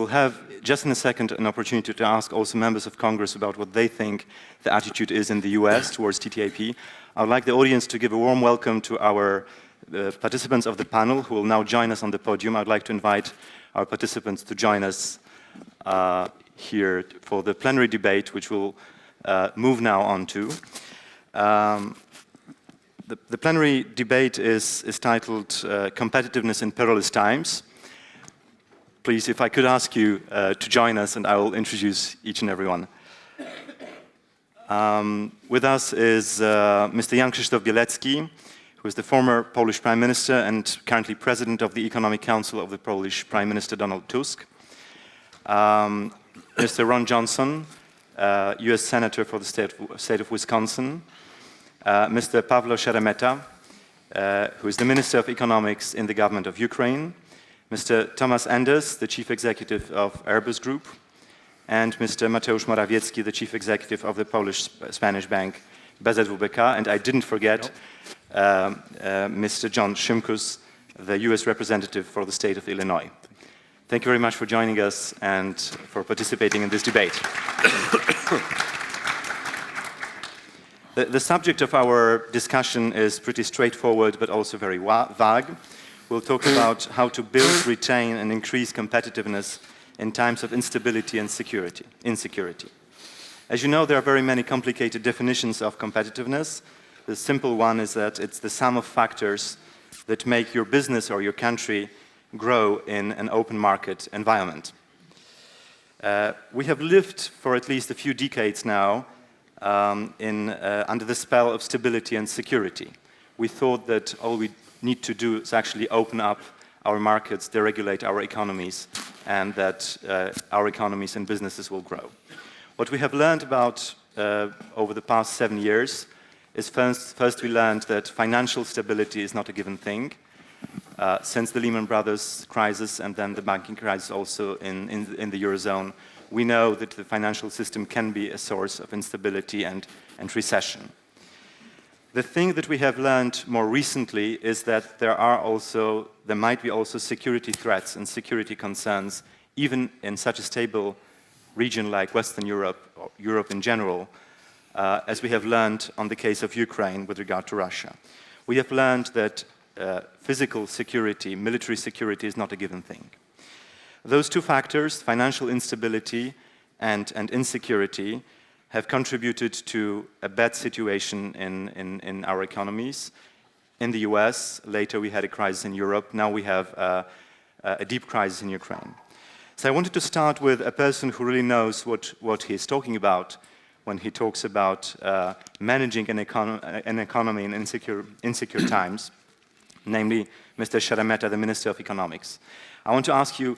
we'll have, just in a second, an opportunity to ask also members of Congress about what they think the attitude is in the US towards TTIP. I would like the audience to give a warm welcome to our participants of the panel who will now join us on the podium. I'd like to invite our participants to join us here for the plenary debate, which we'll move now on to. The plenary debate is titled Competitiveness in Perilous Times. Please, if I could ask you to join us, and I will introduce each and every one. With us is Mr. Jan Krzysztof Bielecki, who is the former Polish Prime Minister and currently President of the Economic Council of the Polish Prime Minister Donald Tusk. Mr. Ron Johnson, US Senator for the state of Wisconsin. Mr. Pavlo Sheremeta, who is the Minister of Economics in the government of Ukraine. Mr. Thomas Enders, the Chief Executive of Airbus Group. And Mr. Mateusz Morawiecki, the Chief Executive of the Polish-Spanish bank BZWBK. And I didn't forget Mr. John Szymkus, the US representative for the state of Illinois. Thank you very much for joining us and for participating in this debate. The subject of our discussion is pretty straightforward, but also very vague. We'll talk about how to build, retain, and increase competitiveness in times of instability and insecurity. As you know, there are very many complicated definitions of competitiveness. The simple one is that it's the sum of factors that make your business or your country grow in an open market environment. We have lived for at least a few decades now under the spell of stability and security. We thought that all we need to do is actually open up our markets, deregulate our economies, and that our economies and businesses will grow. What we have learned about over the past 7 years is first we learned that financial stability is not a given thing. Since the Lehman Brothers crisis and then the banking crisis also in the Eurozone, we know that the financial system can be a source of instability and recession. The thing that we have learned more recently is that there might be also security threats and security concerns, even in such a stable region like Western Europe, or Europe in general, as we have learned on the case of Ukraine with regard to Russia. We have learned that physical security, military security is not a given thing. Those two factors, financial instability and insecurity, have contributed to a bad situation in our economies. In the US, later we had a crisis in Europe, now we have a deep crisis in Ukraine. So I wanted to start with a person who really knows what he's talking about when he talks about managing an economy in insecure times, namely Mr. Sheremeta, the Minister of Economics. I want to ask you,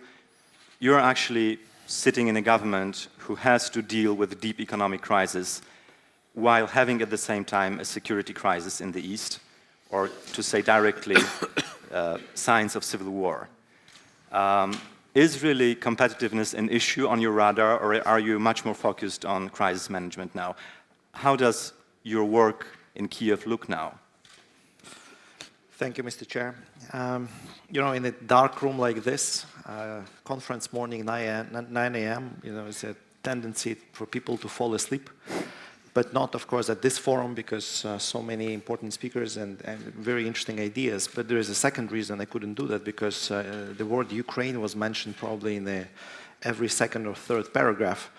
you're actually sitting in a government who has to deal with a deep economic crisis while having at the same time a security crisis in the East, or to say directly, signs of civil war. Is really competitiveness an issue on your radar, or are you much more focused on crisis management now? How does your work in Kiev look now? Thank you, Mr. Chair. You know, in a dark room like this, conference morning, 9 a.m., you know, it's a tendency for people to fall asleep, but not, of course, at this forum because so many important speakers and very interesting ideas. But there is a second reason I couldn't do that, because the word Ukraine was mentioned probably in every second or third paragraph.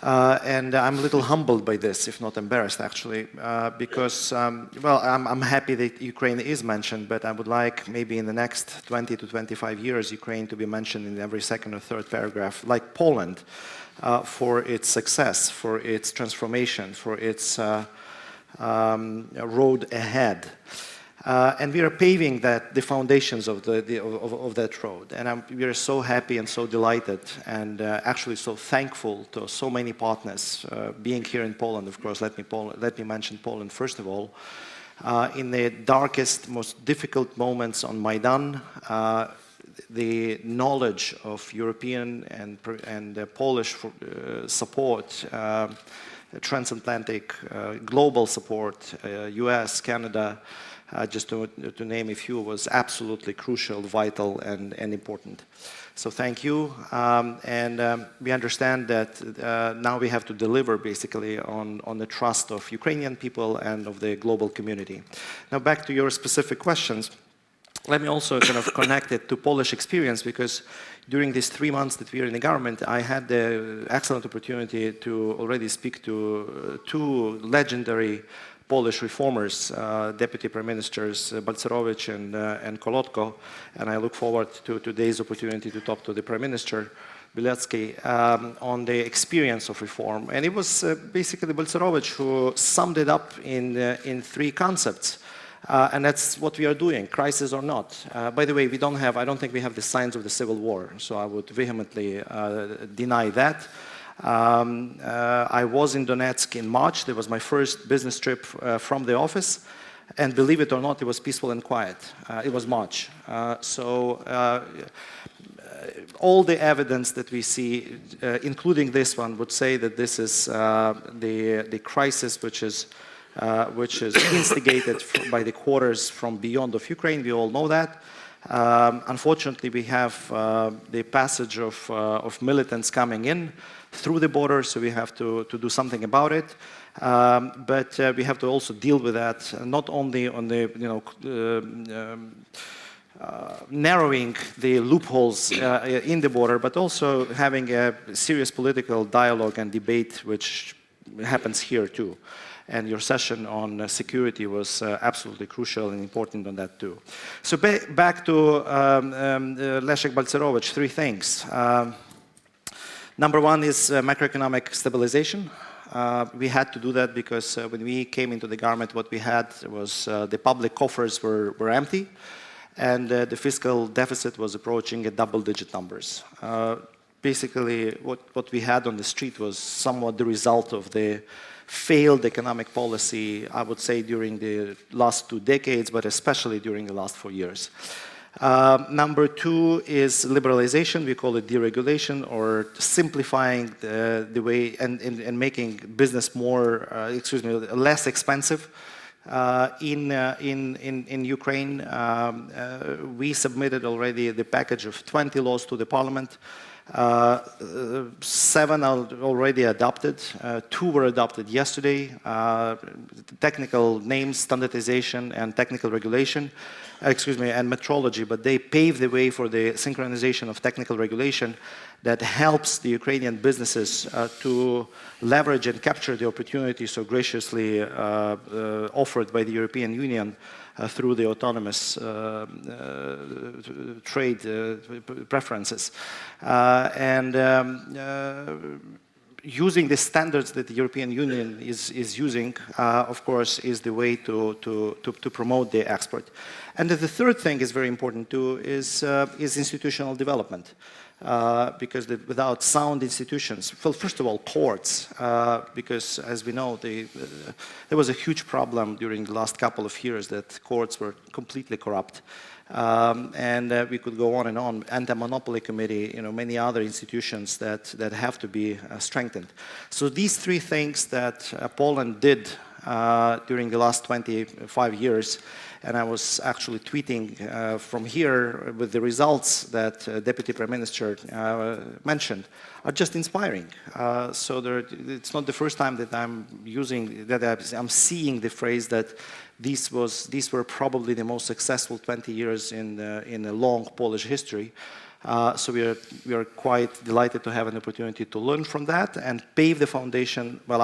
And I'm a little humbled by this, if not embarrassed, actually, because, well, I'm happy that Ukraine is mentioned, but I would like maybe in the next 20 to 25 years, Ukraine to be mentioned in every second or third paragraph, like Poland, for its success, for its transformation, for its road ahead. And we are paving the foundations of that road. And we are so happy and so delighted and actually so thankful to so many partners. Being here in Poland, of course, let me mention Poland first of all. In the darkest, most difficult moments on Maidan, the knowledge of European and Polish support, transatlantic, global support, US, Canada, just to name a few, was absolutely crucial, vital, and important. So thank you. We understand that now we have to deliver basically on the trust of Ukrainian people and of the global community. Now back to your specific questions. Let me also kind of connect it to Polish experience, because during these 3 months that we are in the government, I had the excellent opportunity to already speak to two legendary Polish reformers, Deputy Prime Ministers Balcerowicz and Kolotko, and I look forward to today's opportunity to talk to the Prime Minister, Bielecki, on the experience of reform. And it was basically Balcerowicz who summed it up in 3 concepts. And that's what we are doing, crisis or not. By the way, I don't think we have the signs of the civil war, so I would vehemently deny that. I was in Donetsk in March. That was my first business trip from the office. And believe it or not, it was peaceful and quiet. It was March. All the evidence that we see, including this one, would say that this is the crisis which is instigated by the quarters from beyond of Ukraine. We all know that. Unfortunately, we have the passage of militants coming in through the border, so we have to do something about it. But we have to also deal with that, not only on the narrowing the loopholes in the border, but also having a serious political dialogue and debate, which happens here too. And your session on security was absolutely crucial and important on that too. So back to Leszek Balcerowicz, 3 things. Number 1 is macroeconomic stabilization. We had to do that because when we came into the government, what we had was the public coffers were empty, and the fiscal deficit was approaching a double-digit numbers. Basically, what we had on the street was somewhat the result of the failed economic policy, I would say, during the last 2 decades, but especially during the last 4 years. Number 2 is liberalization. We call it deregulation, or simplifying the way and making business less expensive. In Ukraine, we submitted already the package of 20 laws to the parliament. 7 are already adopted. 2 were adopted yesterday. Technical names, standardization, and technical regulation, and metrology, but they pave the way for the synchronization of technical regulation that helps the Ukrainian businesses to leverage and capture the opportunities so graciously offered by the European Union through the autonomous trade preferences. Using the standards that the European Union is using, of course, is the way to promote the export. And the 3rd thing is very important too, is institutional development. Because without sound institutions, well, first of all, courts, because as we know, there was a huge problem during the last couple of years that courts were completely corrupt. And we could go on and on. Anti-monopoly committee, many other institutions that have to be strengthened. So these 3 things that Poland did during the last 25 years, and I was actually tweeting from here with the results that Deputy Prime Minister mentioned, are just inspiring. It's not the first time that I'm seeing the phrase that these were probably the most successful 20 years in a long Polish history. So we are quite delighted to have an opportunity to learn from that and pave the foundation. Well,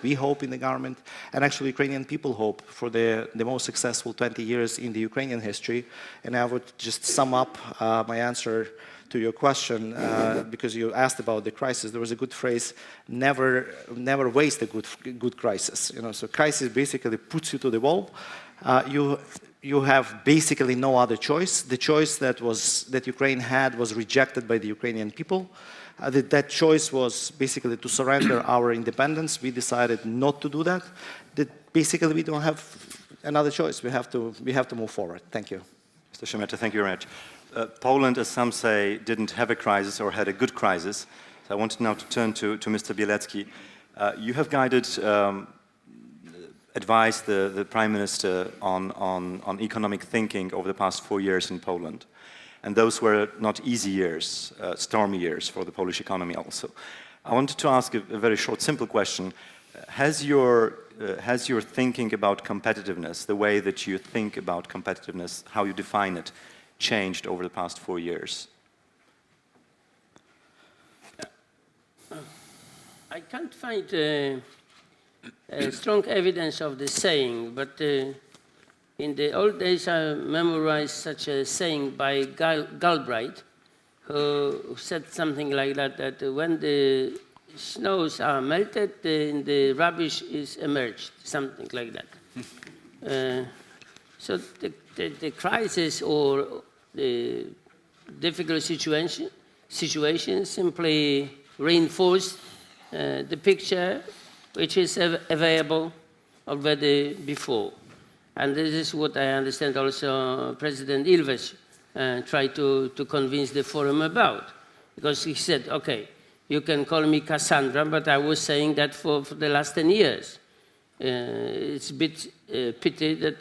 we hope in the government, and actually Ukrainian people hope for the most successful 20 years in the Ukrainian history. And I would just sum up my answer to your question, because you asked about the crisis. There was a good phrase: never waste a good crisis. So crisis basically puts you to the wall. You have basically no other choice. The choice that Ukraine had was rejected by the Ukrainian people. That choice was basically to surrender our independence. We decided not to do that. Basically, we don't have another choice. We have to move forward. Thank you. Mr. Sheremeta, thank you very much. Poland, as some say, didn't have a crisis or had a good crisis. So I wanted now to turn to Mr. Bielecki. You have guided advised the Prime Minister on economic thinking over the past 4 years in Poland. And those were not easy years, stormy years for the Polish economy also. I wanted to ask a very short, simple question. Has your thinking about competitiveness, the way that you think about competitiveness, how you define it, changed over the past 4 years? I can't find strong evidence of the saying, but in the old days I memorized such a saying by Galbraith, who said something like that when the snows are melted, the rubbish is emerged, something like that. So the crisis or the difficult situation simply reinforced the picture which is available already before. And this is what I understand also President Ilves tried to convince the forum about. Because he said, okay, you can call me Cassandra, but I was saying that for the last 10 years. It's a bit pity that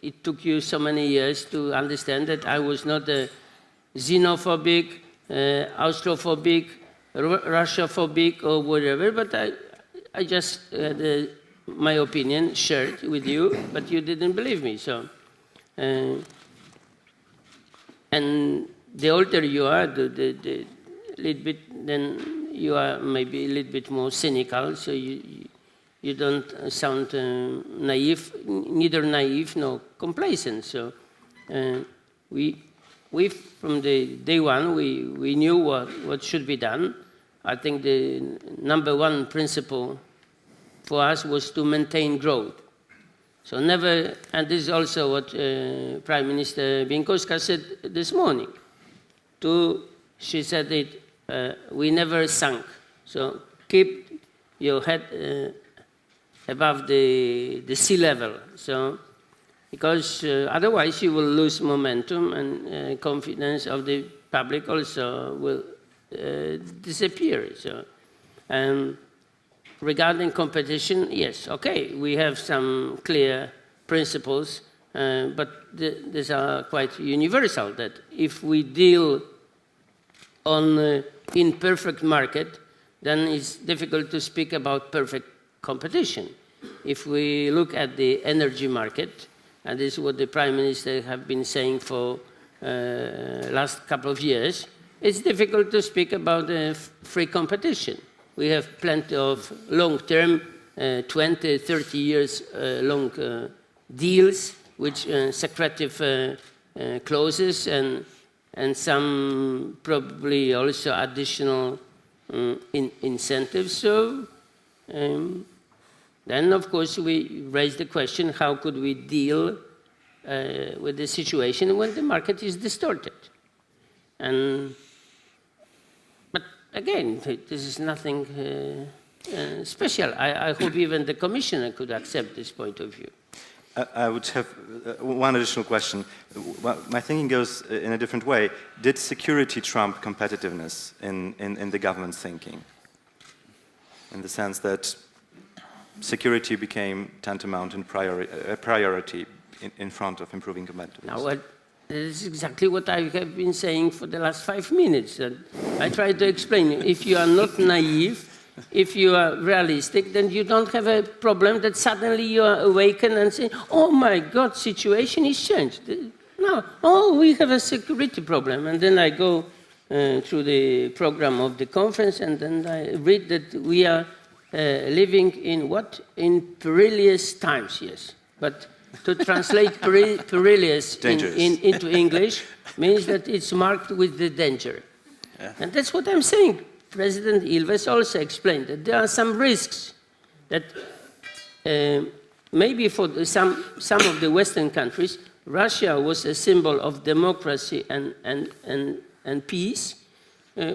it took you so many years to understand that I was not a xenophobic, Austrophobic, Russiaphobic or whatever, but I just had my opinion shared with you, but you didn't believe me. So, and the older you are, the little bit, then you are maybe a little bit more cynical. So you don't sound naive, neither naive nor complacent. So we from the day one we knew what should be done. I think the number one principle for us was to maintain growth. So never, and this is also what Prime Minister Bieńkowska said this morning. She said that we never sunk. So keep your head above the sea level. So, because otherwise you will lose momentum and confidence of the public also will disappear. So, regarding competition, yes, okay, we have some clear principles, but these are quite universal, that if we deal on imperfect market, then it's difficult to speak about perfect competition. If we look at the energy market, and this is what the Prime Minister have been saying for last couple of years, it's difficult to speak about free competition. We have plenty of long-term, 20, 30 years long deals, which secretive clauses and some probably also additional incentives. So then, of course, we raise the question, how could we deal with the situation when the market is distorted? But again, this is nothing special. I hope even the Commissioner could accept this point of view. I would have one additional question. My thinking goes in a different way. Did security trump competitiveness in the government's thinking? In the sense that security became tantamount and priority in front of improving competitiveness? Now, this is exactly what I have been saying for the last 5 minutes. I tried to explain. If you are not naive, if you are realistic, then you don't have a problem that suddenly you are awakened and say, oh my God, situation is changed. No, oh, we have a security problem. And then I go through the program of the conference and then I read that we are living in what? In perilous times, yes. But to translate perilous into English means that it's marked with the danger. Yeah. And that's what I'm saying. President Ilves also explained that there are some risks that maybe for some of the Western countries, Russia was a symbol of democracy and peace.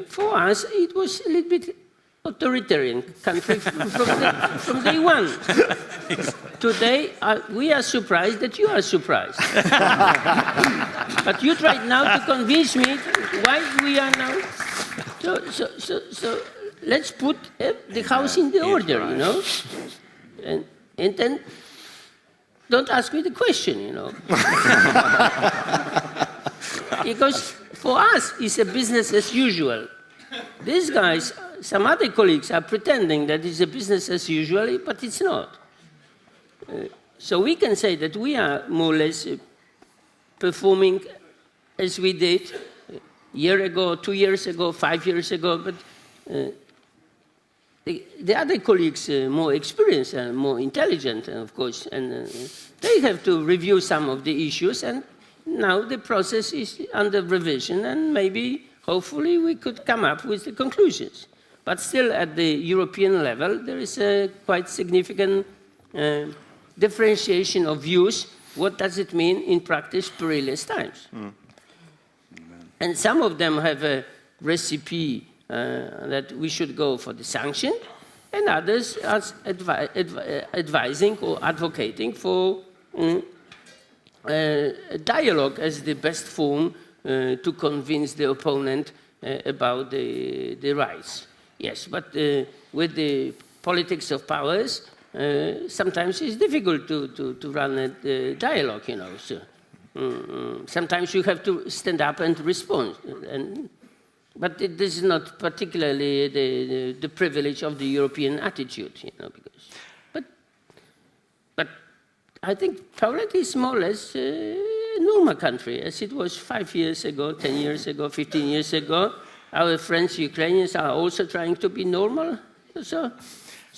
For us, it was a little bit authoritarian country from day one. Today, we are surprised that you are surprised. But you tried now to convince me why we are now. So let's put the house in the order, you know, and then don't ask me the question, you know. Because for us, it's a business as usual. These guys, some other colleagues are pretending that it's a business as usual, but it's not. So we can say that we are more or less performing as we did a year ago, 2 years ago, 5 years ago, but the other colleagues, more experienced and more intelligent, of course, and they have to review some of the issues, and now the process is under revision, and maybe, hopefully, we could come up with the conclusions. But still, at the European level, there is a quite significant differentiation of views. What does it mean in practice, perilous times? And some of them have a recipe that we should go for the sanction, and others are advising or advocating for dialogue as the best form to convince the opponent about the rights. Yes, but with the politics of powers, sometimes it's difficult to run a dialogue, you know. So, sometimes you have to stand up and respond. But this is not particularly the privilege of the European attitude, you know. But I think Poland is more or less a normal country, as it was 5 years ago, 10 years ago, 15 years ago. Our friends, Ukrainians, are also trying to be normal. So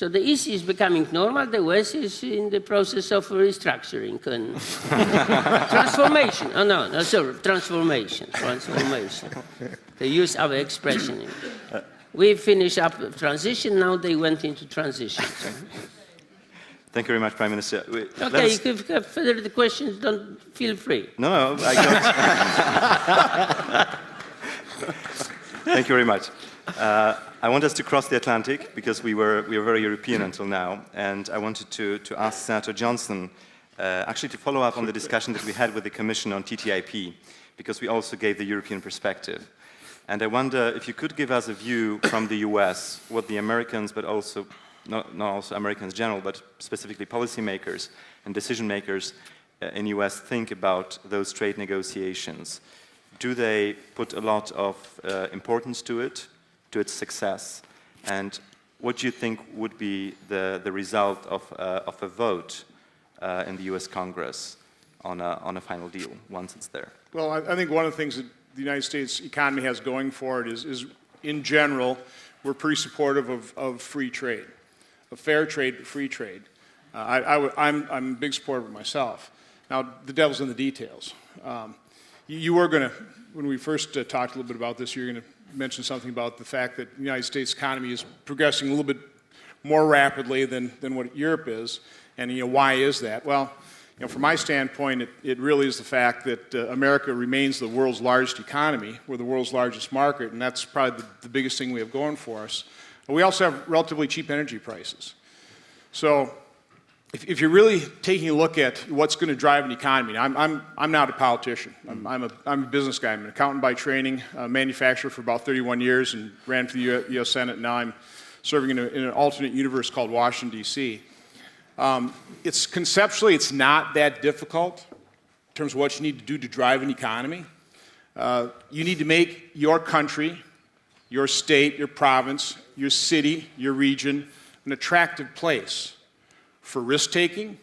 the East is becoming normal, the West is in the process of restructuring and transformation. Oh, no, sorry, transformation. They use our expression. We finished up transition, now they went into transition. Thank you very much, Prime Minister. Okay, if you have further questions, don't feel free. No, I got... Thank you very much. I want us to cross the Atlantic because we were very European until now, and I wanted to ask Senator Johnson actually to follow up on the discussion that we had with the Commission on TTIP, because we also gave the European perspective. And I wonder if you could give us a view from the US, what the Americans, but also, not also Americans in general, but specifically policymakers and decision makers in the US think about those trade negotiations. Do they put a lot of importance to it, to its success? And what do you think would be the result of a vote in the US Congress on a final deal once it's there? Well, I think one of the things that the United States economy has going for it is in general, we're pretty supportive of free trade, of fair trade, but free trade. I'm a big supporter of it myself. Now, the devil's in the details. You were going to, when we first talked a little bit about this, you were going to mention something about the fact that the United States economy is progressing a little bit more rapidly than what Europe is, and why is that? Well, from my standpoint, it really is the fact that America remains the world's largest economy. We're the world's largest market, and that's probably the biggest thing we have going for us. But we also have relatively cheap energy prices. So if you're really taking a look at what's going to drive an economy, I'm not a politician. I'm a business guy. I'm an accountant by training, a manufacturer for about 31 years, and ran for the U.S. Senate. And now I'm serving in an alternate universe called Washington, D.C. Conceptually, it's not that difficult in terms of what you need to do to drive an economy. You need to make your country, your state, your province, your city, your region an attractive place for risk-taking,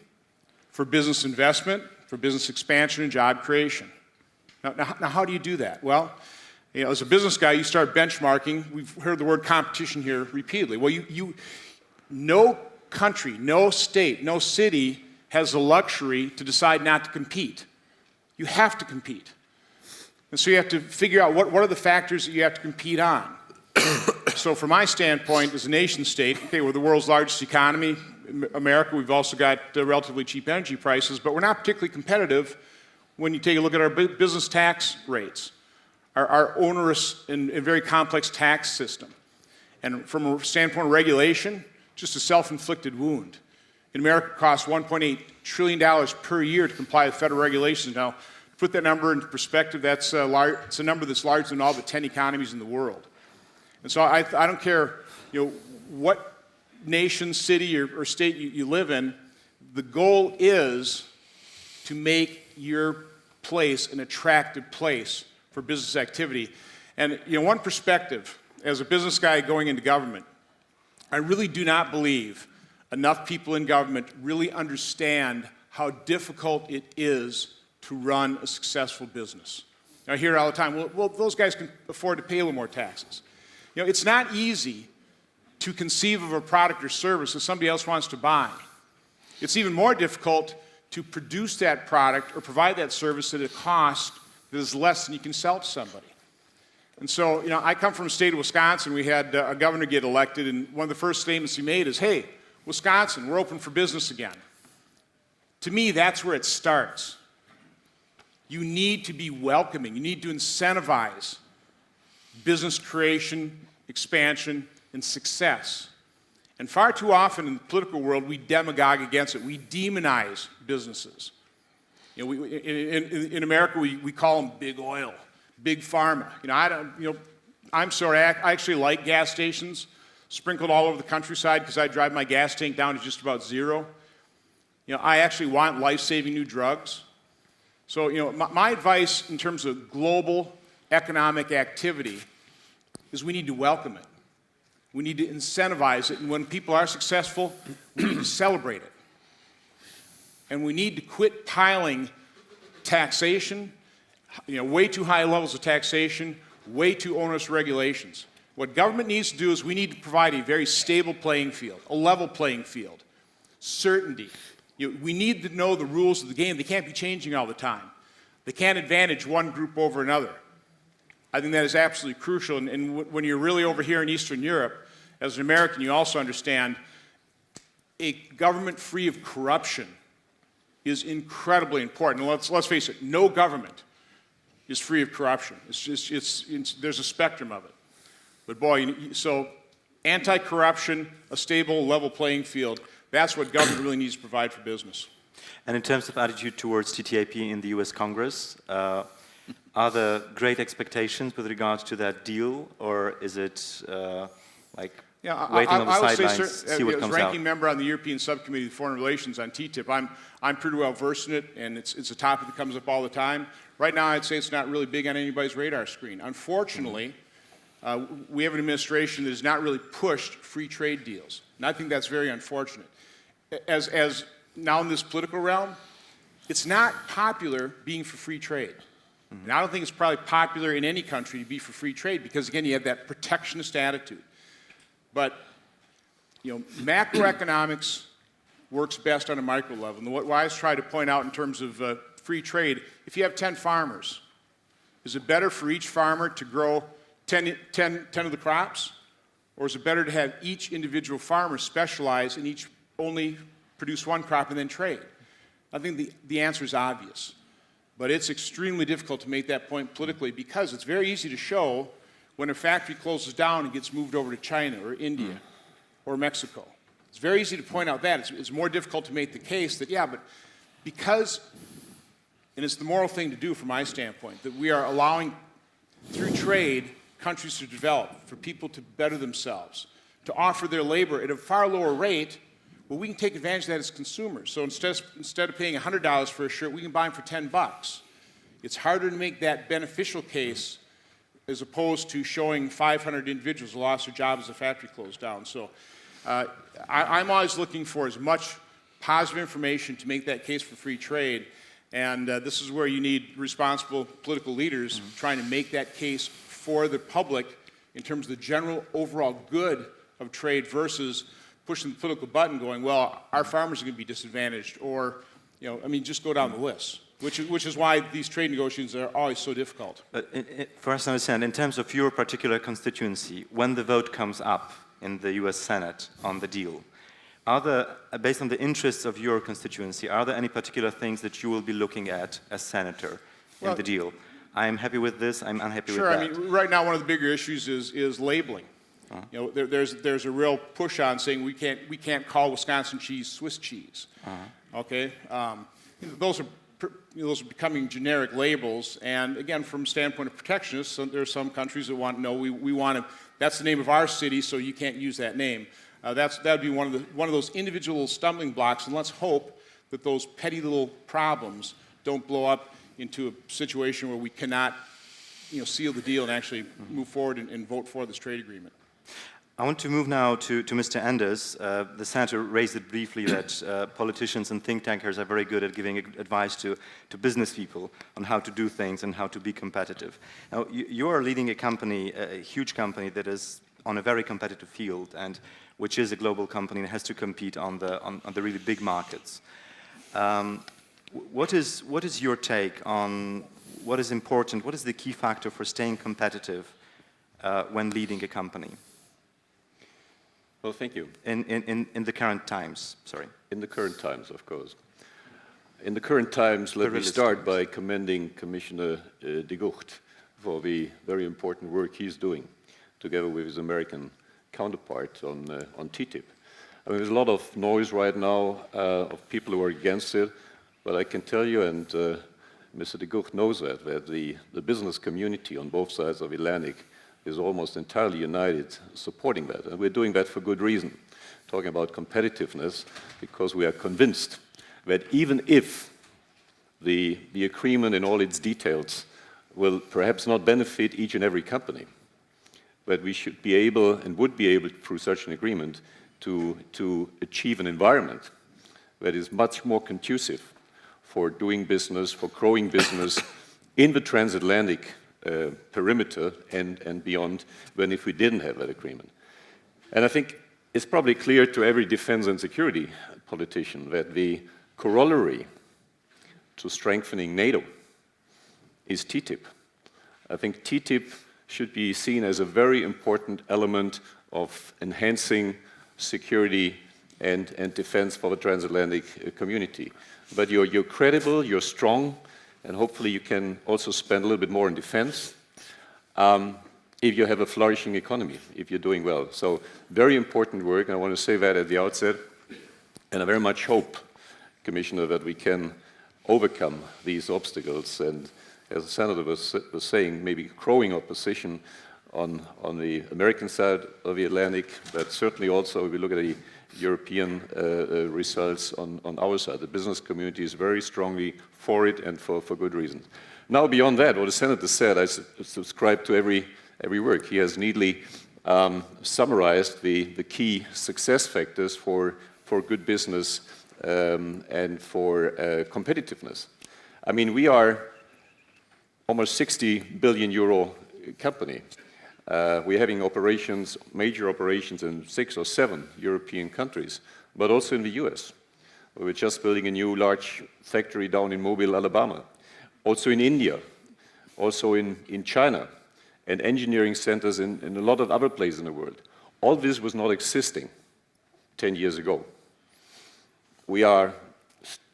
for business investment, for business expansion and job creation. Now how do you do that? Well, as a business guy, you start benchmarking. We've heard the word competition here repeatedly. Well, no country, no state, no city has the luxury to decide not to compete. You have to compete. And so you have to figure out what are the factors that you have to compete on. So from my standpoint, as a nation state, okay, we're the world's largest economy. America, we've also got relatively cheap energy prices, but we're not particularly competitive when you take a look at our business tax rates, our onerous and very complex tax system. And from a standpoint of regulation, just a self-inflicted wound. In America, it costs $1.8 trillion per year to comply with federal regulations. Now, to put that number into perspective, it's a number that's larger than all but 10 economies in the world. And so I don't care what nation, city, or state you live in, the goal is to make your place an attractive place for business activity. And one perspective, as a business guy going into government, I really do not believe enough people in government really understand how difficult it is to run a successful business. I hear all the time, well, those guys can afford to pay a little more taxes. It's not easy to conceive of a product or service that somebody else wants to buy. It's even more difficult to produce that product or provide that service at a cost that is less than you can sell to somebody. And so, I come from the state of Wisconsin. We had a governor get elected, and one of the first statements he made is, hey, Wisconsin, we're open for business again. To me, that's where it starts. You need to be welcoming. You need to incentivize business creation, expansion, and success. And far too often in the political world, we demagogue against it. We demonize businesses. In America, we call them big oil, big pharma. I'm sorry, I actually like gas stations sprinkled all over the countryside because I drive my gas tank down to just about zero. I actually want life-saving new drugs. So, my advice in terms of global economic activity is we need to welcome it. We need to incentivize it, and when people are successful, we need to celebrate it. And we need to quit piling taxation, way too high levels of taxation, way too onerous regulations. What government needs to do is we need to provide a very stable playing field, a level playing field, certainty. We need to know the rules of the game. They can't be changing all the time. They can't advantage one group over another. I think that is absolutely crucial. And when you're really over here in Eastern Europe, as an American, you also understand a government free of corruption is incredibly important. And let's face it, no government is free of corruption. There's a spectrum of it. But boy, so anti-corruption, a stable, level playing field, that's what government really needs to provide for business. And in terms of attitude towards TTIP in the US Congress, are there great expectations with regards to that deal, or is it waiting on the sidelines, see what comes out? As ranking member on the European Subcommittee of Foreign Relations on TTIP, I'm pretty well versed in it, and it's a topic that comes up all the time. Right now, I'd say it's not really big on anybody's radar screen. Unfortunately, we have an administration that has not really pushed free trade deals, and I think that's very unfortunate. As now in this political realm, it's not popular being for free trade. And I don't think it's probably popular in any country to be for free trade because, again, you have that protectionist attitude. But, macroeconomics works best on a micro level. And what I always try to point out in terms of free trade, if you have 10 farmers, is it better for each farmer to grow 10 of the crops? Or is it better to have each individual farmer specialize and each only produce one crop and then trade? I think the answer is obvious. But it's extremely difficult to make that point politically because it's very easy to show when a factory closes down and gets moved over to China or India or Mexico. It's very easy to point out that. It's more difficult to make the case that, but because, and it's the moral thing to do from my standpoint, that we are allowing, through trade, countries to develop, for people to better themselves, to offer their labor at a far lower rate. Well, we can take advantage of that as consumers. So instead of paying $100 for a shirt, we can buy them for $10. It's harder to make that beneficial case as opposed to showing 500 individuals who lost their job as the factory closed down. So I'm always looking for as much positive information to make that case for free trade. And this is where you need responsible political leaders trying to make that case for the public in terms of the general overall good of trade versus pushing the political button going, well, our farmers are going to be disadvantaged, or, just go down the list, which is why these trade negotiations are always so difficult. For us to understand, in terms of your particular constituency, when the vote comes up in the US Senate on the deal, are there, based on the interests of your constituency, are there any particular things that you will be looking at as senator in the deal? I'm happy with this, I'm unhappy with that. Sure, right now one of the bigger issues is labeling. There's a real push on saying we can't call Wisconsin cheese Swiss cheese. Okay, those are becoming generic labels, and again, from a standpoint of protectionists, there are some countries that want we want to. That's the name of our city, so you can't use that name. That would be one of those individual stumbling blocks, and let's hope that those petty little problems don't blow up into a situation where we cannot seal the deal and actually move forward and vote for this trade agreement. I want to move now to Mr. Anders. The senator raised it briefly that politicians and think tankers are very good at giving advice to business people on how to do things and how to be competitive. Now, you are leading a company, a huge company that is on a very competitive field and which is a global company and has to compete on the really big markets. What is your take on what is important, what is the key factor for staying competitive when leading a company? Well, thank you. In the current times, sorry. In the current times, of course. In the current times, let me start by commending Commissioner de Gucht for the very important work he's doing together with his American counterpart on TTIP. I mean, there's a lot of noise right now of people who are against it, but I can tell you, and Mr. de Gucht knows that the business community on both sides of the Atlantic is almost entirely united supporting that. And we're doing that for good reason, talking about competitiveness, because we are convinced that even if the agreement in all its details will perhaps not benefit each and every company, but we should be able and would be able through such an agreement to achieve an environment that is much more conducive for doing business, for growing business in the transatlantic perimeter and beyond than if we didn't have that agreement. And I think it's probably clear to every defense and security politician that the corollary to strengthening NATO is TTIP. I think TTIP should be seen as a very important element of enhancing security and defense for the transatlantic community. But you're credible, you're strong, and hopefully you can also spend a little bit more on defense if you have a flourishing economy, if you're doing well. So very important work, and I want to say that at the outset. And I very much hope, Commissioner, that we can overcome these obstacles. And as the Senator was saying, maybe growing opposition on the American side of the Atlantic, but certainly also if we look at the European results on our side. The business community is very strongly for it and for good reasons. Now, beyond that, what the Senator said, I subscribe to every word. He has neatly summarized the key success factors for good business and for competitiveness. I mean, we are almost 60 billion euro company. We're having operations, major operations in 6 or 7 European countries, but also in the US. We're just building a new large factory down in Mobile, Alabama. Also in India, also in China, and engineering centers in a lot of other places in the world. All this was not existing 10 years ago. We are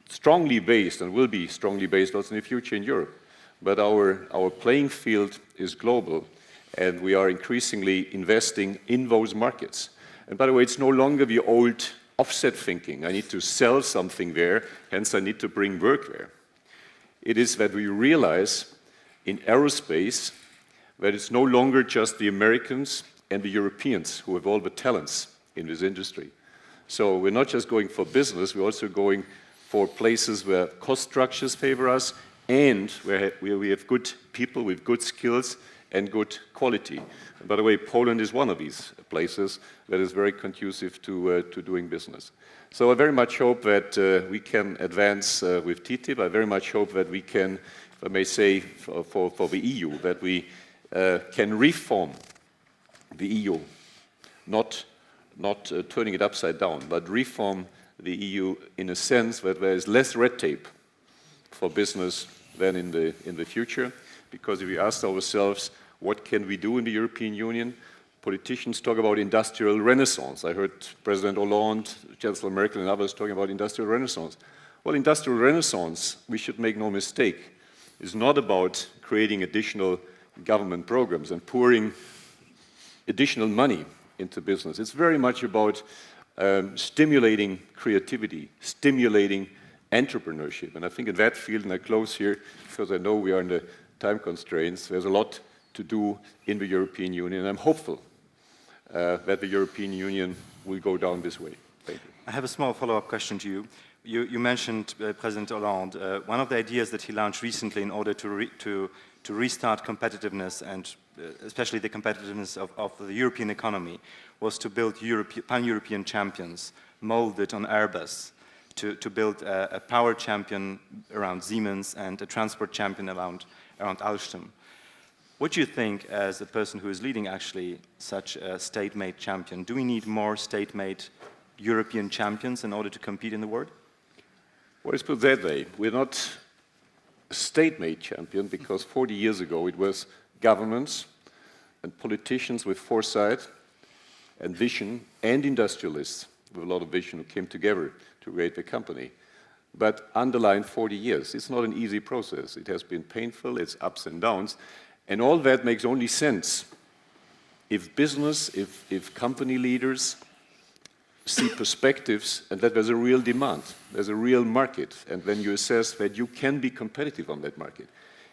strongly based and will be strongly based also in the future in Europe. But our playing field is global, and we are increasingly investing in those markets. And by the way, it's no longer the old offset thinking. I need to sell something there, hence I need to bring work there. It is that we realize in aerospace that it's no longer just the Americans and the Europeans who have all the talents in this industry. So we're not just going for business, we're also going for places where cost structures favor us and where we have good people with good skills and good quality. And by the way, Poland is one of these places that is very conducive to doing business. So I very much hope that we can advance with TTIP. I very much hope that we can, if I may say, for the EU, that we can reform the EU, not turning it upside down, but reform the EU in a sense that there is less red tape for business than in the future. Because if we ask ourselves, what can we do in the European Union? Politicians talk about industrial renaissance. I heard President Hollande, Chancellor Merkel, and others talking about industrial renaissance. Well, industrial renaissance, we should make no mistake, is not about creating additional government programs and pouring additional money into business. It's very much about stimulating creativity, stimulating entrepreneurship. And I think in that field, and I close here, because I know we are in the time constraints, there's a lot to do in the European Union. And I'm hopeful that the European Union will go down this way. Thank you. I have a small follow-up question to you. You mentioned President Hollande. One of the ideas that he launched recently in order to to restart competitiveness and especially the competitiveness of the European economy was to build pan-European champions molded on Airbus, to build a power champion around Siemens and a transport champion around Alstom. What do you think, as a person who is leading actually such a state-made champion, do we need more state-made European champions in order to compete in the world? Well, let's put it that way. We're not a state-made champion because 40 years ago it was governments and politicians with foresight and vision and industrialists with a lot of vision who came together to create the company. But underlined 40 years. It's not an easy process. It has been painful, it's ups and downs, and all that makes only sense if business, if company leaders see perspectives and that there's a real demand, there's a real market, and then you assess that you can be competitive on that market.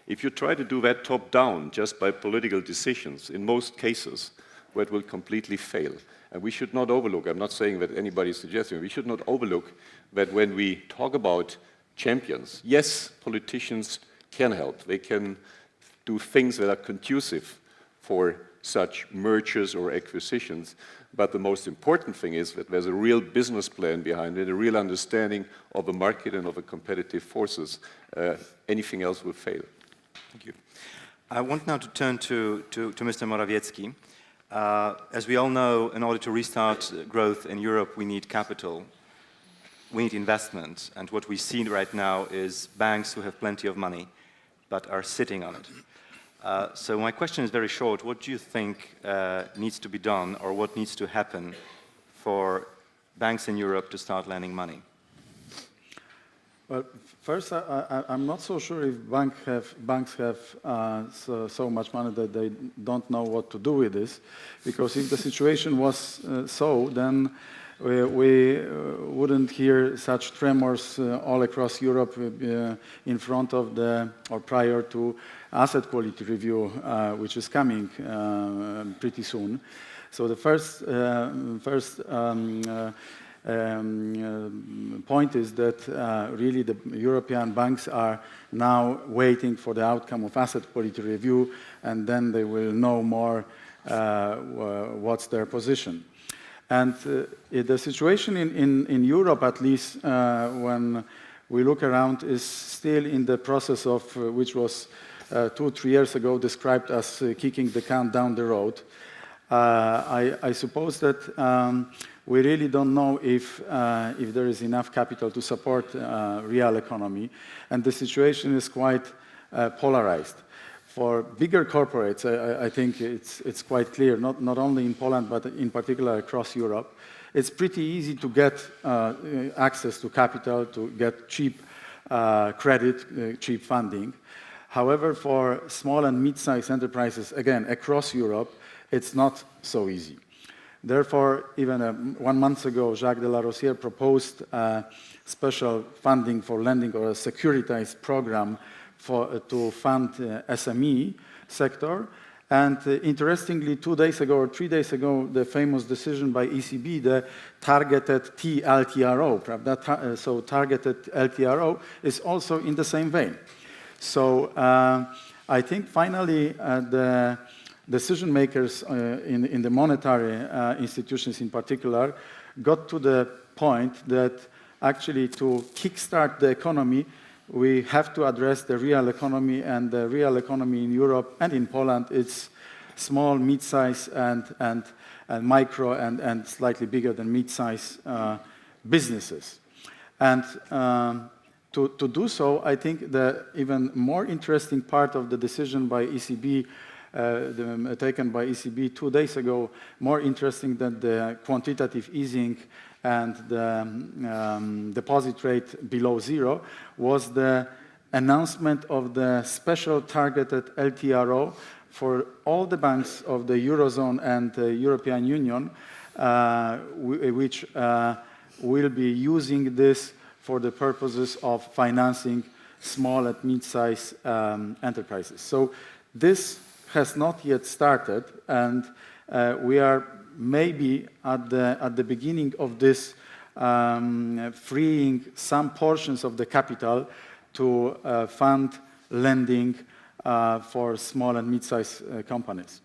If you try to do that top-down just by political decisions, in most cases, that will completely fail. And we should not overlook, I'm not saying that anybody is suggesting, we should not overlook that when we talk about champions, yes, politicians can help. They can do things that are conducive for such mergers or acquisitions. But the most important thing is that there's a real business plan behind it, a real understanding of the market and of the competitive forces. Anything else will fail. Thank you. I want now to turn to Mr. Morawiecki. As we all know, in order to restart growth in Europe, we need capital, we need investment. And what we see right now is banks who have plenty of money, but are sitting on it. So my question is very short. What do you think needs to be done, or what needs to happen for banks in Europe to start lending money? Well, first, I'm not so sure if banks have so much money that they don't know what to do with this, because if the situation was so, then we wouldn't hear such tremors all across Europe in front of or prior to asset quality review, which is coming pretty soon. So the first point is that really the European banks are now waiting for the outcome of asset quality review, and then they will know more what's their position. And the situation in Europe, at least when we look around, is still in the process of which was 2-3 years ago described as kicking the can down the road. I suppose that we really don't know if there is enough capital to support real economy, and the situation is quite polarized. For bigger corporates, I think it's quite clear, not only in Poland, but in particular across Europe, it's pretty easy to get access to capital, to get cheap credit, cheap funding. However, for small and mid-sized enterprises, again, across Europe, it's not so easy. Therefore, even 1 month ago, Jacques de la Rosière proposed special funding for lending, or a securitized program to fund SME sector. And interestingly, 2 days ago or 3 days ago, the famous decision by ECB, the targeted TLTRO, so targeted LTRO, is also in the same vein. So I think finally the decision makers in the monetary institutions in particular got to the point that actually to kickstart the economy, we have to address the real economy, and the real economy in Europe and in Poland, it's small, mid-size, and micro, and slightly bigger than mid-size businesses. And to do so, I think the even more interesting part of the decision by ECB, taken by ECB 2 days ago, more interesting than the quantitative easing and the deposit rate below zero, was the announcement of the special targeted LTRO for all the banks of the Eurozone and the European Union, which will be using this for the purposes of financing small and mid-sized enterprises. So this has not yet started, and we are maybe at the beginning of this freeing some portions of the capital to fund lending for small and mid-sized companies.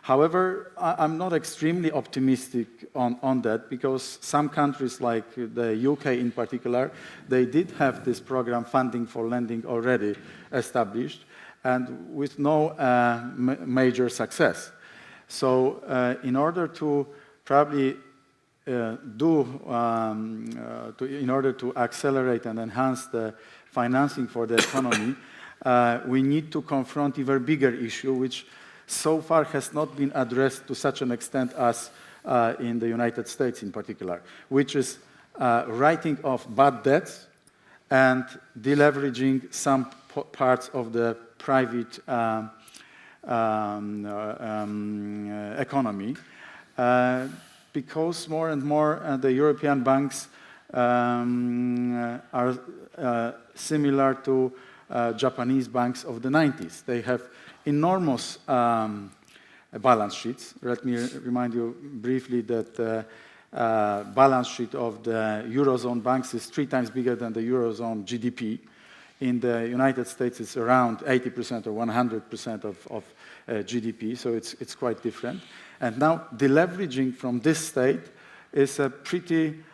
However, I'm not extremely optimistic on that, because some countries like the UK in particular, they did have this program funding for lending already established, and with no major success. So in order to probably in order to accelerate and enhance the financing for the economy, we need to confront even bigger issue, which so far has not been addressed to such an extent as in the United States in particular, which is writing off bad debts and deleveraging some parts of the private economy. Because more and more the European banks are similar to Japanese banks of the 90s. They have enormous balance sheets. Let me remind you briefly that the balance sheet of the Eurozone banks is 3 times bigger than the Eurozone GDP. In the United States, it's around 80% or 100% of GDP, so it's quite different. And now, deleveraging from this state is a pretty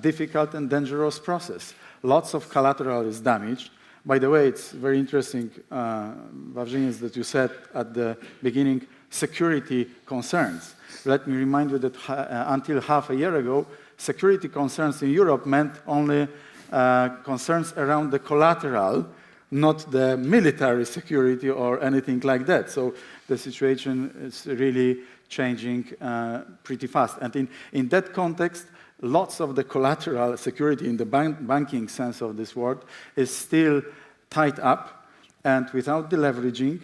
difficult and dangerous process. Lots of collateral is damaged. By the way, it's very interesting, Wawrzyniec, that you said at the beginning, security concerns. Let me remind you that until half a year ago, security concerns in Europe meant only concerns around the collateral, not the military security or anything like that. So the situation is really changing pretty fast. And in that context, lots of the collateral security in the banking sense of this word is still tied up, and without deleveraging,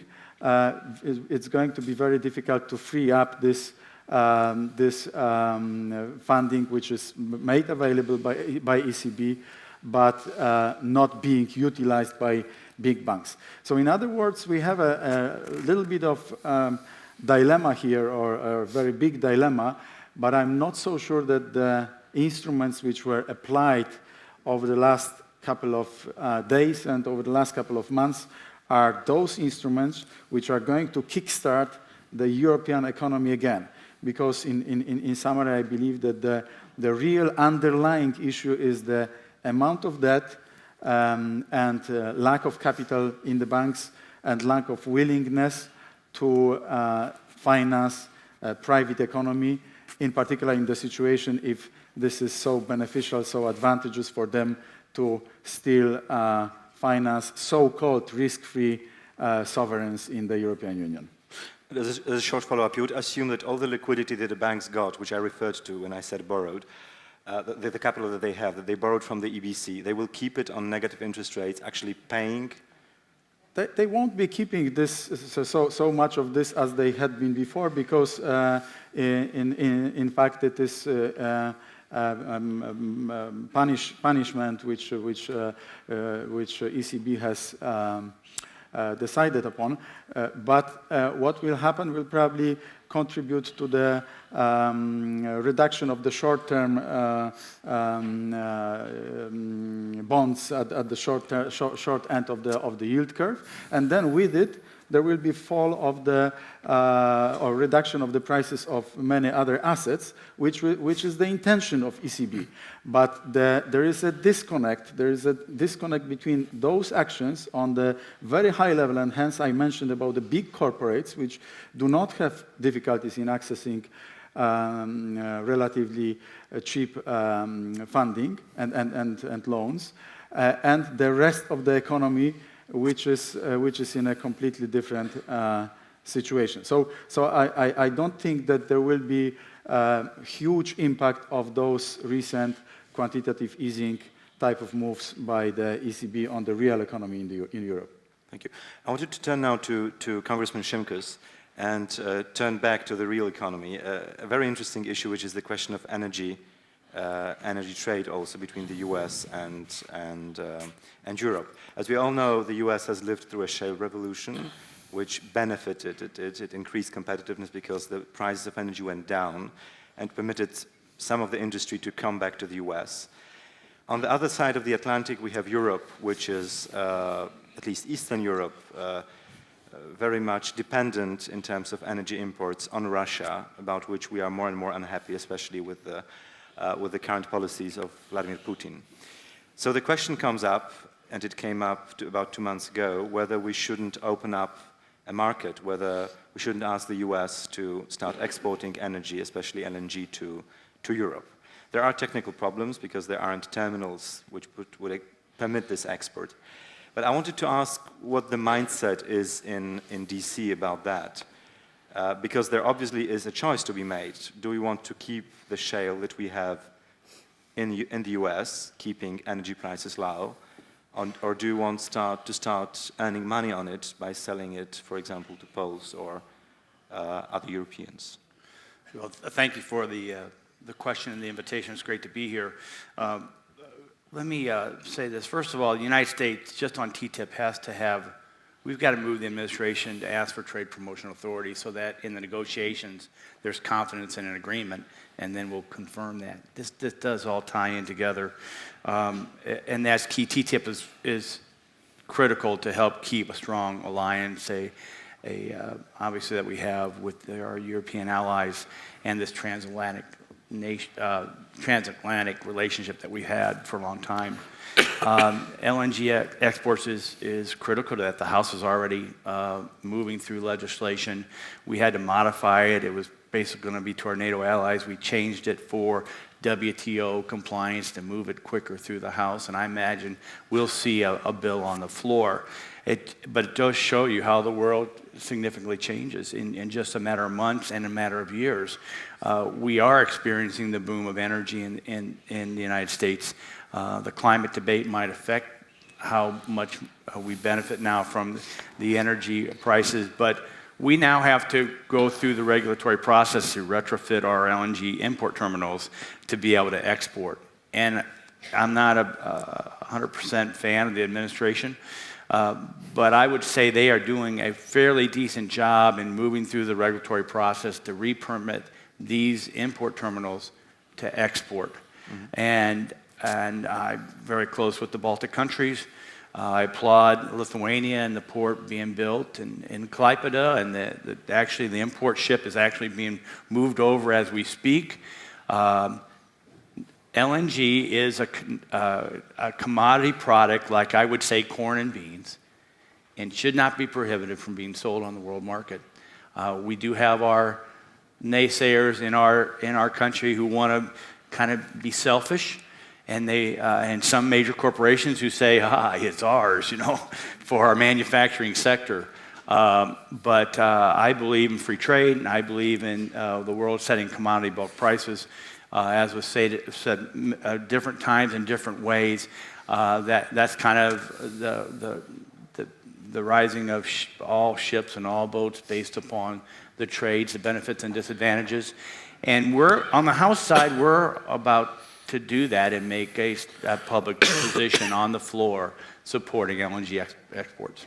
it's going to be very difficult to free up this funding which is made available by ECB, but not being utilized by big banks. So in other words, we have a little bit of dilemma here, or a very big dilemma, but I'm not so sure that the instruments which were applied over the last couple of days and over the last couple of months are those instruments which are going to kickstart the European economy again. Because in summary, I believe that the real underlying issue is the amount of debt and lack of capital in the banks and lack of willingness to finance private economy, in particular in the situation if this is so beneficial, so advantageous for them to still finance so-called risk-free sovereigns in the European Union. As a short follow-up, you would assume that all the liquidity that the banks got, which I referred to when I said borrowed, the capital that they have, that they borrowed from the EBC, they will keep it on negative interest rates, actually paying? They won't be keeping this so much of this as they had been before, because in fact it is punishment which ECB has decided upon. But what will happen will probably contribute to the reduction of the short-term bonds at the short end of the yield curve, and then with it there will be fall of the or reduction of the prices of many other assets, which is the intention of ECB. But there is a disconnect. There is a disconnect between those actions on the very high level, and hence I mentioned about the big corporates, which do not have difficulties in accessing relatively cheap funding and loans, and the rest of the economy, which is in a completely different situation. So I don't think that there will be a huge impact of those recent quantitative easing type of moves by the ECB on the real economy in Europe. Thank you. I wanted to turn now to Congressman Šimkus and turn back to the real economy. A very interesting issue, which is the question of energy trade also between the US and Europe. As we all know, the US has lived through a shale revolution, which benefited it. It increased competitiveness because the prices of energy went down and permitted some of the industry to come back to the US. On the other side of the Atlantic, we have Europe, which is, at least Eastern Europe, very much dependent in terms of energy imports on Russia, about which we are more and more unhappy, especially with the current policies of Vladimir Putin. So the question comes up, and it came up about 2 months ago, whether we shouldn't open up a market, whether we shouldn't ask the US to start exporting energy, especially LNG, to Europe. There are technical problems because there aren't terminals which would permit this export. But I wanted to ask what the mindset is in DC about that. Because there obviously is a choice to be made. Do we want to keep the shale that we have in the US, keeping energy prices low, or do you want to start earning money on it by selling it, for example, to Poles or other Europeans? Well, thank you for the question and the invitation. It's great to be here. Let me say this. First of all, the United States, just on TTIP, has to have, we've got to move the administration to ask for trade promotion authority so that in the negotiations there's confidence in an agreement, and then we'll confirm that. This does all tie in together, and that's key. TTIP is critical to help keep a strong alliance, obviously that we have with our European allies and this transatlantic relationship that we had for a long time. LNG exports is critical to that. The House is already moving through legislation. We had to modify it. It was basically going to be to our NATO allies. We changed it for WTO compliance to move it quicker through the House, and I imagine we'll see a bill on the floor. But it does show you how the world significantly changes in just a matter of months and a matter of years. We are experiencing the boom of energy in the United States. The climate debate might affect how much we benefit now from the energy prices, but we now have to go through the regulatory process to retrofit our LNG import terminals to be able to export. And I'm not a 100% fan of the administration, but I would say they are doing a fairly decent job in moving through the regulatory process to re-permit these import terminals to export. Mm-hmm. And I'm very close with the Baltic countries. I applaud Lithuania and the port being built in Klaipėda, and actually the import ship is actually being moved over as we speak. LNG is a commodity product, like I would say corn and beans, and should not be prohibited from being sold on the world market. We do have our naysayers in our country who want to kind of be selfish, and some major corporations who say, it's ours, for our manufacturing sector. But I believe in free trade, and I believe in the world setting commodity bulk prices, as was said different times in different ways. That's kind of the rising of all ships and all boats based upon the trades, the benefits and disadvantages. And we're, on the House side, we're about to do that and make a public position on the floor supporting LNG exports.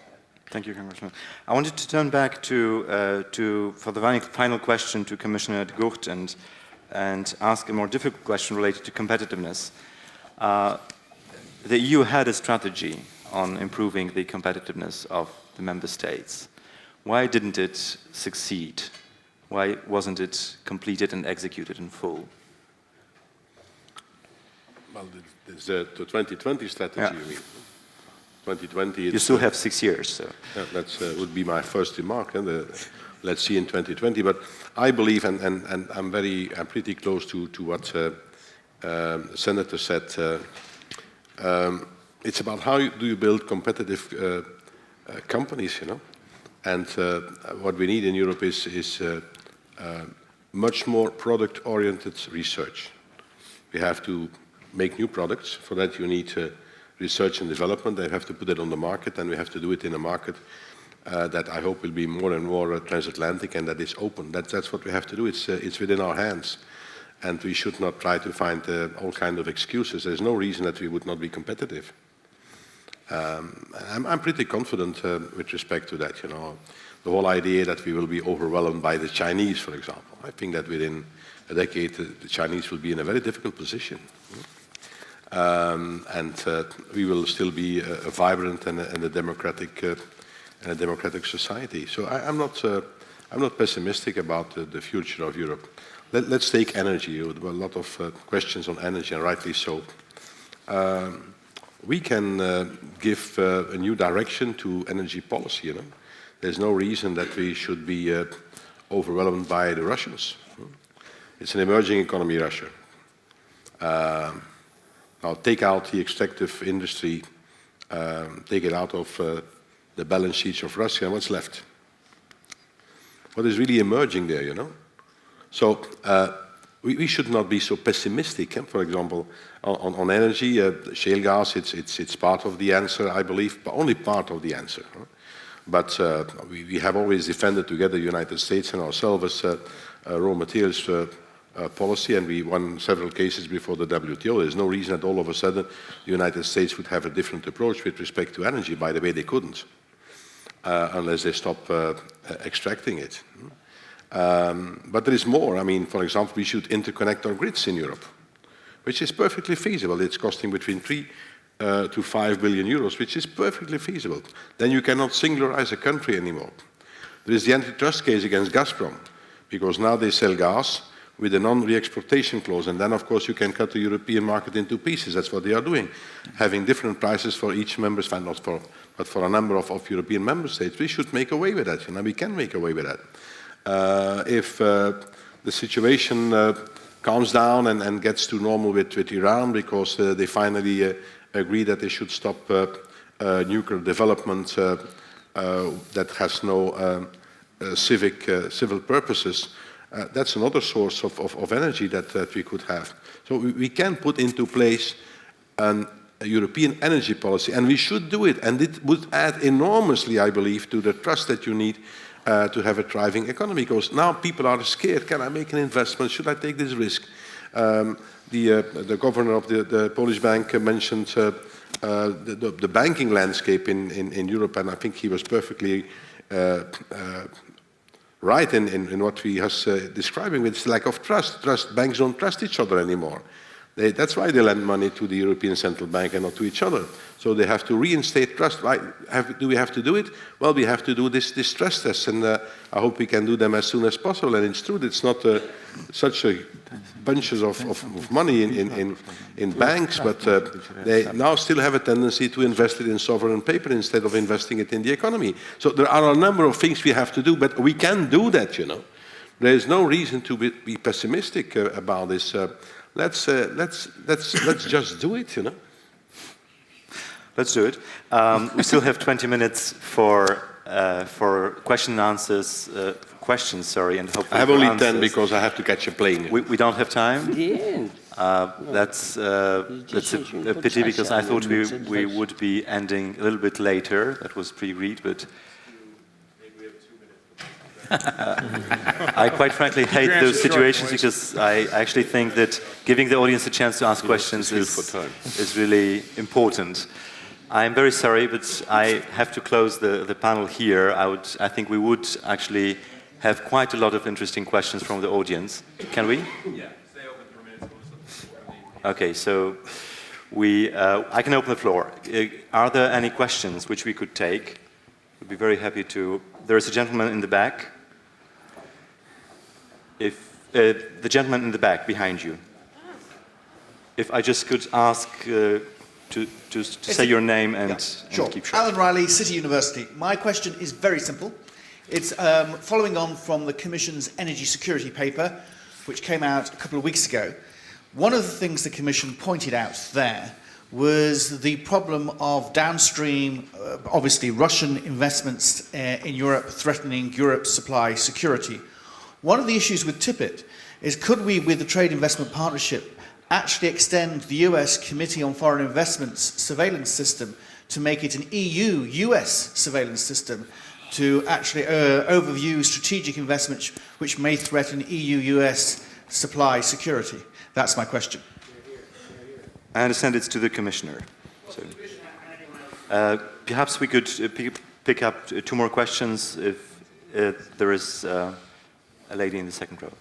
Thank you, Congressman. I wanted to turn back for the final question to Commissioner de Gucht and ask a more difficult question related to competitiveness. The EU had a strategy on improving the competitiveness of the member states. Why didn't it succeed? Why wasn't it completed and executed in full? Well, there's the 2020 strategy, yeah. You mean. 2020. You still have 6 years, so. Yeah, that would be my first remark. Let's see in 2020. But I believe, and I'm pretty close to what Senator said. It's about how do you build competitive companies, And what we need in Europe is much more product-oriented research. We have to make new products. For that, you need research and development. They have to put it on the market, and we have to do it in a market that I hope will be more and more transatlantic and that is open. That's what we have to do. It's within our hands, and we should not try to find all kinds of excuses. There's no reason that we would not be competitive. I'm pretty confident with respect to that. The whole idea that we will be overwhelmed by the Chinese, for example. I think that within a decade, the Chinese will be in a very difficult position. And we will still be a vibrant and a democratic in a democratic society. So I'm not pessimistic about the future of Europe. Let's take energy. There were a lot of questions on energy, and rightly so. We can give a new direction to energy policy. You know? There's no reason that we should be overwhelmed by the Russians. It's an emerging economy, Russia. Now take out the extractive industry, take it out of the balance sheets of Russia, and what's left? What is really emerging there, you know? So we should not be so pessimistic. For example, on energy, shale gas, it's part of the answer, I believe, but only part of the answer. But we have always defended together, the United States and ourselves, raw materials policy, and we won several cases before the WTO. There's no reason that all of a sudden the United States would have a different approach with respect to energy. By the way, they couldn't, unless they stop extracting it. But there is more. I mean, for example, we should interconnect our grids in Europe, which is perfectly feasible. It's costing between 3 to 5 billion euros, which is perfectly feasible. Then you cannot singularize a country anymore. There is the antitrust case against Gazprom, because now they sell gas with a non-re-exportation clause, and then, of course, you can cut the European market into pieces. That's what they are doing, having different prices for each member state, not for, but for a number of European member states. We should make away with that. You know, we can make away with that. If the situation calms down and gets to normal with Iran, because they finally agree that they should stop nuclear development that has no civil purposes, that's another source of energy that we could have. So we can put into place a European energy policy, and we should do it. And it would add enormously, I believe, to the trust that you need to have a thriving economy. Because now people are scared. Can I make an investment? Should I take this risk? The governor of the Polish bank mentioned the banking landscape in Europe, and I think he was perfectly right in what he was describing, with lack of trust. Banks don't trust each other anymore. That's why they lend money to the European Central Bank and not to each other. So they have to reinstate trust. Why do we have to do it? Well, we have to do this stress test, and I hope we can do them as soon as possible. And it's true that it's not such a bunches of money in banks, but they now still have a tendency to invest it in sovereign paper instead of investing it in the economy. So there are a number of things we have to do, but we can do that, you know. There is no reason to be pessimistic about this. Let's just do it, you know. Let's do it. We still have 20 minutes for question and answers. Questions, sorry, and hopefully I have only answers. 10 because I have to catch a plane. We don't have time. Yeah. That's a pity, because I thought we would be ending a little bit later. That was pre-agreed, but I quite frankly hate those situations, because I actually think that giving the audience a chance to ask questions is really important. I'm very sorry, but I have to close the panel here. I think we would actually have quite a lot of interesting questions from the audience. Can we? Yeah, stay open for minutes. Okay, so I can open the floor. Are there any questions which we could take? We'd be very happy to. There is a gentleman in the back. If the gentleman in the back behind you. If I just could ask to say your name and keep short. Alan Riley, City University. My question is very simple. It's following on from the Commission's energy security paper, which came out a couple of weeks ago. One of the things the Commission pointed out there was the problem of downstream, obviously Russian investments in Europe threatening Europe's supply security. One of the issues with TIPIT is, could we, with the Trade Investment Partnership, actually extend the US Committee on Foreign Investment's surveillance system to make it an EU-US surveillance system to actually overview strategic investments which may threaten EU-US supply security? That's my question. I understand it's to the Commissioner. So, perhaps we could pick up 2 more questions if there is a lady in the second row.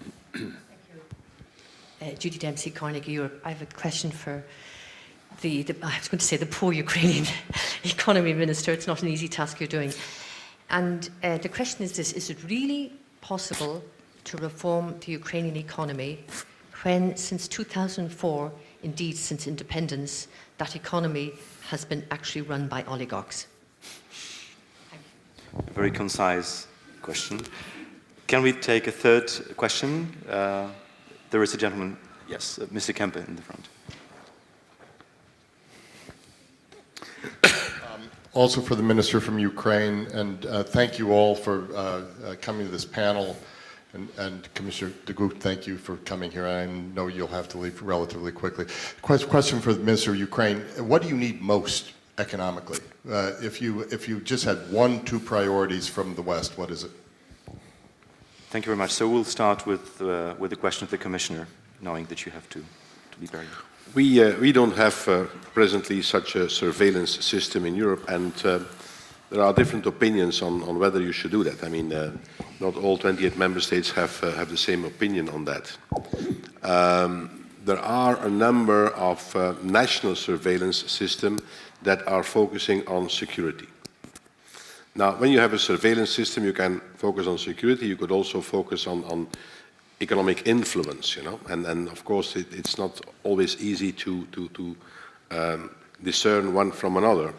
Judy Dempsey, Carnegie Europe. I have a question for I was going to say the poor Ukrainian economy minister. It's not an easy task you're doing. And the question is this: is it really possible to reform the Ukrainian economy when, since 2004, indeed since independence, that economy has been actually run by oligarchs? A very concise question. Can we take a third question? There is a gentleman, yes, Mr. Kempe in the front. Also for the Minister from Ukraine, and thank you all for coming to this panel. And Commissioner de Gucht, thank you for coming here. I know you'll have to leave relatively quickly. Question for the Minister of Ukraine: what do you need most economically? If you just had 1-2 priorities from the West, what is it? Thank you very much. So we'll start with the question of the Commissioner, knowing that you have to be very... We don't have presently such a surveillance system in Europe, and there are different opinions on whether you should do that. I mean, not all 28 member states have the same opinion on that. There are a number of national surveillance systems that are focusing on security. Now, when you have a surveillance system, you can focus on security. You could also focus on economic influence, you know, and of course it's not always easy to discern one from another.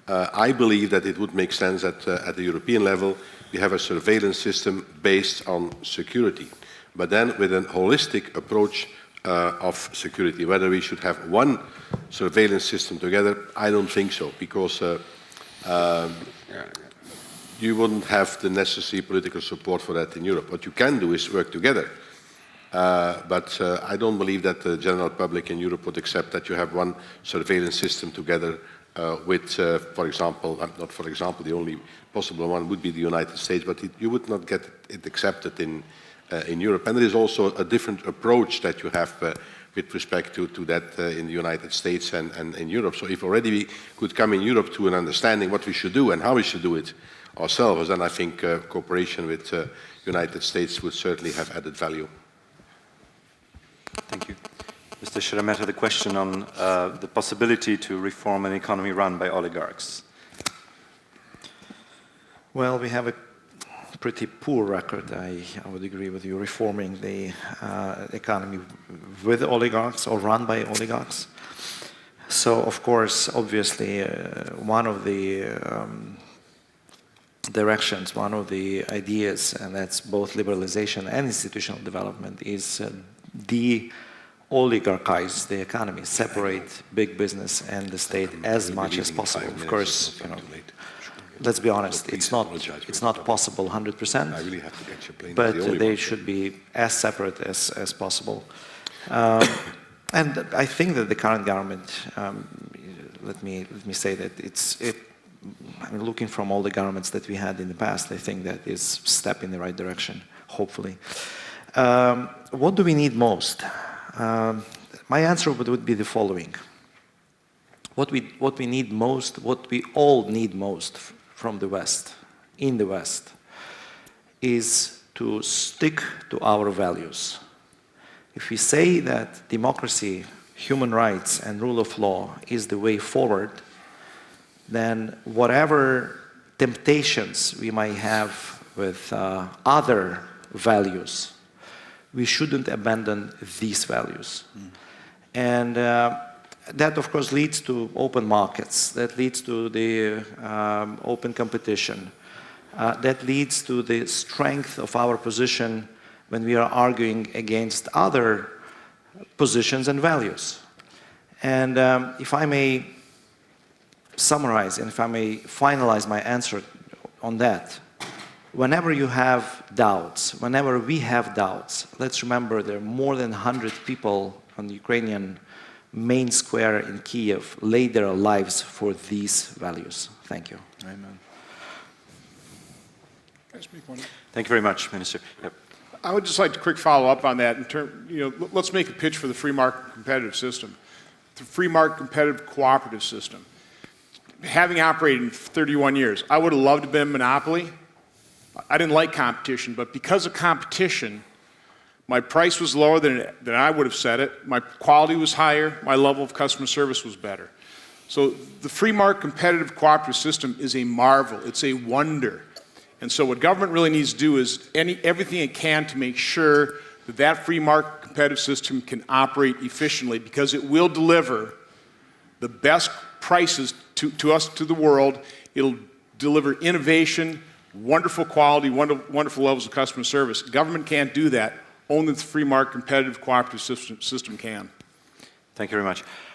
I believe that it would make sense that at the European level we have a surveillance system based on security, but then with a holistic approach of security. Whether we should have one surveillance system together, I don't think so, because you wouldn't have the necessary political support for that in Europe. What you can do is work together. But I don't believe that the general public in Europe would accept that you have one surveillance system together with, for example, not for example, the only possible one would be the United States, but you would not get it accepted in Europe. And there is also a different approach that you have with respect to that in the United States and in Europe. So if already we could come in Europe to an understanding what we should do and how we should do it ourselves, then I think cooperation with the United States would certainly have added value. Thank you. Mr. Sheremeta, the question on the possibility to reform an economy run by oligarchs. Well, we have a pretty poor record, I would agree with you, reforming the economy with oligarchs or run by oligarchs. So, of course, obviously, one of the directions, one of the ideas, and that's both liberalization and institutional development, is de-oligarchize the economy, separate big business and the state as much as possible. Of course, you know, let's be honest, it's not possible 100%, but they should be as separate as possible. And I think that the current government, let me say that I mean, looking from all the governments that we had in the past, I think that is a step in the right direction, hopefully. What do we need most? My answer would be the following. What we need most, what we all need most from the West, in the West, is to stick to our values. If we say that democracy, human rights, and rule of law is the way forward, then whatever temptations we might have with other values, we shouldn't abandon these values. And that, of course, leads to open markets, that leads to the open competition, that leads to the strength of our position when we are arguing against other positions and values. And if I may summarize, and if I may finalize my answer on that, whenever you have doubts, whenever we have doubts, let's remember there are more than 100 people on the Ukrainian main square in Kiev laid their lives for these values. Thank you. Amen. Can I speak one? Thank you very much, Minister. Yep. I would just like to quick follow up on that. Let's make a pitch for the free market competitive system, the free market competitive cooperative system. Having operated in 31 years, I would have loved to have been monopoly. I didn't like competition, but because of competition, my price was lower than I would have set it, my quality was higher, my level of customer service was better. So the free market competitive cooperative system is a marvel, it's a wonder. And so what government really needs to do is everything it can to make sure that that free market competitive system can operate efficiently, because it will deliver the best prices to us, to the world. It'll deliver innovation, wonderful quality, wonderful levels of customer service. Government can't do that. Only the free market competitive cooperative system can. Thank you very much.